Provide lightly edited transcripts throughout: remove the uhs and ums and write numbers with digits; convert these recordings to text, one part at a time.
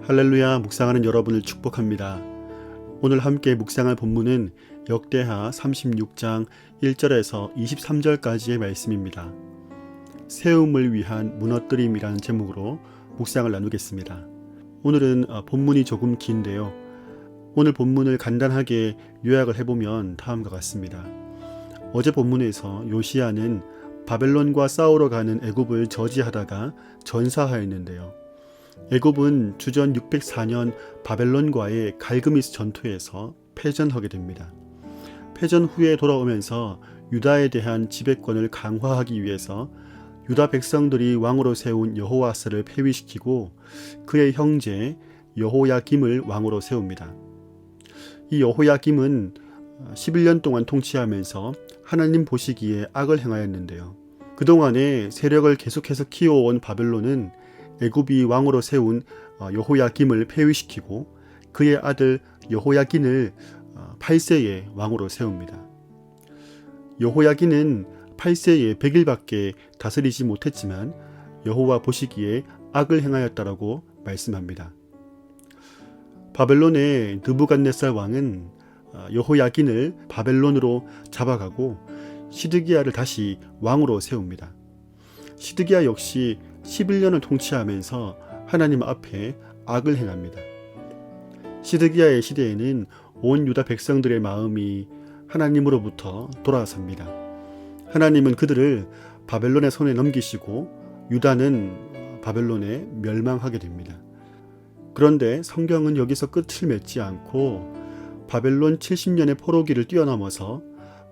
할렐루야, 묵상하는 여러분을 축복합니다. 오늘 함께 묵상할 본문은 역대하 36장 1절에서 23절까지의 말씀입니다. 세움을 위한 무너뜨림이라는 제목으로 묵상을 나누겠습니다. 오늘은 본문이 조금 긴데요. 오늘 본문을 간단하게 요약을 해보면 다음과 같습니다. 어제 본문에서 요시야는 바벨론과 싸우러 가는 애굽을 저지하다가 전사하였는데요. 애굽은 주전 604년 바벨론과의 갈그미스 전투에서 패전하게 됩니다. 패전 후에 돌아오면서 유다에 대한 지배권을 강화하기 위해서 유다 백성들이 왕으로 세운 여호아스를 폐위시키고 그의 형제 여호야김을 왕으로 세웁니다. 이 여호야김은 11년 동안 통치하면서 하나님 보시기에 악을 행하였는데요. 그동안에 세력을 계속해서 키워온 바벨론은 애굽이 왕으로 세운 여호야김을 폐위시키고 그의 아들 여호야긴을 8세에 왕으로 세웁니다. 여호야긴은 8세에 100일밖에 다스리지 못했지만 여호와 보시기에 악을 행하였다라고 말씀합니다. 바벨론의 느부갓네살 왕은 여호야긴을 바벨론으로 잡아가고 시드기야를 다시 왕으로 세웁니다. 시드기야 역시 11년을 통치하면서 하나님 앞에 악을 행합니다. 시드기야의 시대에는 온 유다 백성들의 마음이 하나님으로부터 돌아섭니다. 하나님은 그들을 바벨론의 손에 넘기시고 유다는 바벨론에 멸망하게 됩니다. 그런데 성경은 여기서 끝을 맺지 않고 바벨론 70년의 포로기를 뛰어넘어서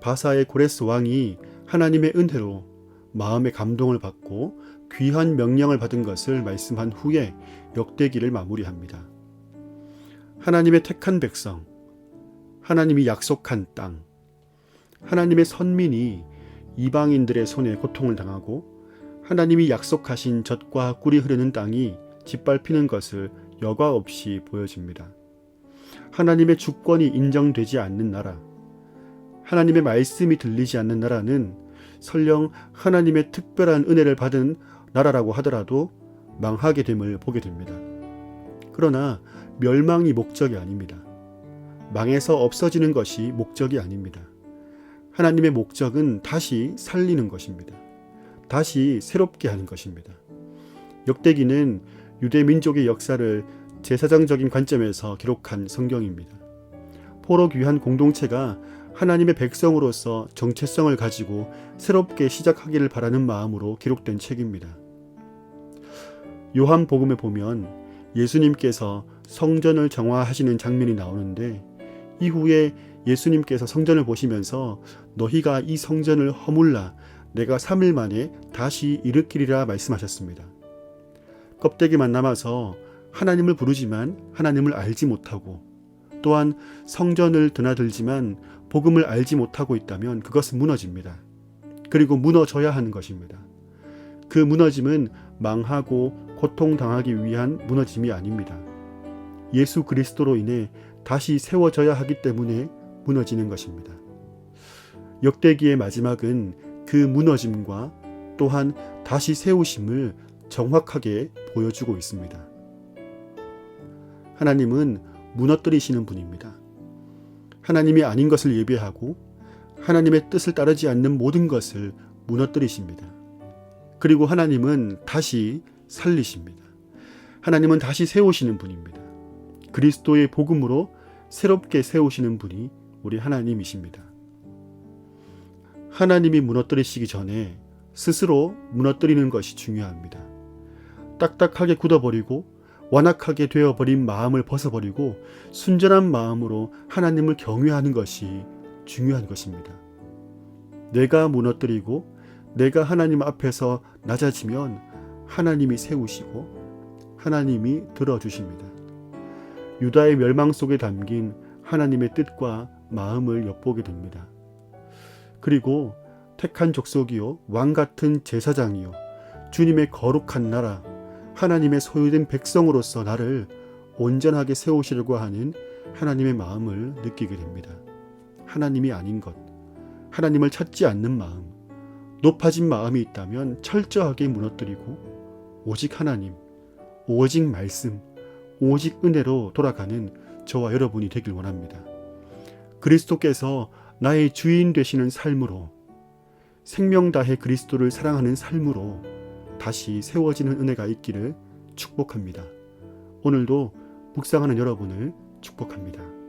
바사의 고레스 왕이 하나님의 은혜로 마음의 감동을 받고 귀한 명령을 받은 것을 말씀한 후에 역대기를 마무리합니다. 하나님의 택한 백성, 하나님이 약속한 땅, 하나님의 선민이 이방인들의 손에 고통을 당하고 하나님이 약속하신 젖과 꿀이 흐르는 땅이 짓밟히는 것을 여과 없이 보여줍니다. 하나님의 주권이 인정되지 않는 나라, 하나님의 말씀이 들리지 않는 나라는 설령 하나님의 특별한 은혜를 받은 나라라고 하더라도 망하게 됨을 보게 됩니다. 그러나 멸망이 목적이 아닙니다. 망해서 없어지는 것이 목적이 아닙니다. 하나님의 목적은 다시 살리는 것입니다. 다시 새롭게 하는 것입니다. 역대기는 유대 민족의 역사를 제사장적인 관점에서 기록한 성경입니다. 포로 귀한 공동체가 하나님의 백성으로서 정체성을 가지고 새롭게 시작하기를 바라는 마음으로 기록된 책입니다. 요한복음에 보면 예수님께서 성전을 정화하시는 장면이 나오는데 이후에 예수님께서 성전을 보시면서 너희가 이 성전을 허물라 내가 3일 만에 다시 일으키리라 말씀하셨습니다. 껍데기만 남아서 하나님을 부르지만 하나님을 알지 못하고 또한 성전을 드나들지만 복음을 알지 못하고 있다면 그것은 무너집니다. 그리고 무너져야 하는 것입니다. 그 무너짐은 망하고 고통당하기 위한 무너짐이 아닙니다. 예수 그리스도로 인해 다시 세워져야 하기 때문에 무너지는 것입니다. 역대기의 마지막은 그 무너짐과 또한 다시 세우심을 정확하게 보여주고 있습니다. 하나님은 무너뜨리시는 분입니다. 하나님이 아닌 것을 예배하고 하나님의 뜻을 따르지 않는 모든 것을 무너뜨리십니다. 그리고 하나님은 다시 살리십니다. 하나님은 다시 세우시는 분입니다. 그리스도의 복음으로 새롭게 세우시는 분이 우리 하나님이십니다. 하나님이 무너뜨리시기 전에 스스로 무너뜨리는 것이 중요합니다. 딱딱하게 굳어버리고 완악하게 되어버린 마음을 벗어버리고 순전한 마음으로 하나님을 경외하는 것이 중요한 것입니다. 내가 무너뜨리고 내가 하나님 앞에서 낮아지면 하나님이 세우시고 하나님이 들어주십니다. 유다의 멸망 속에 담긴 하나님의 뜻과 마음을 엿보게 됩니다. 그리고 택한 족속이요 왕 같은 제사장이요 주님의 거룩한 나라 하나님의 소유된 백성으로서 나를 온전하게 세우시려고 하는 하나님의 마음을 느끼게 됩니다. 하나님이 아닌 것, 하나님을 찾지 않는 마음, 높아진 마음이 있다면 철저하게 무너뜨리고 오직 하나님, 오직 말씀, 오직 은혜로 돌아가는 저와 여러분이 되길 원합니다. 그리스도께서 나의 주인 되시는 삶으로, 생명 다해 그리스도를 사랑하는 삶으로 다시 세워지는 은혜가 있기를 축복합니다. 오늘도 묵상하는 여러분을 축복합니다.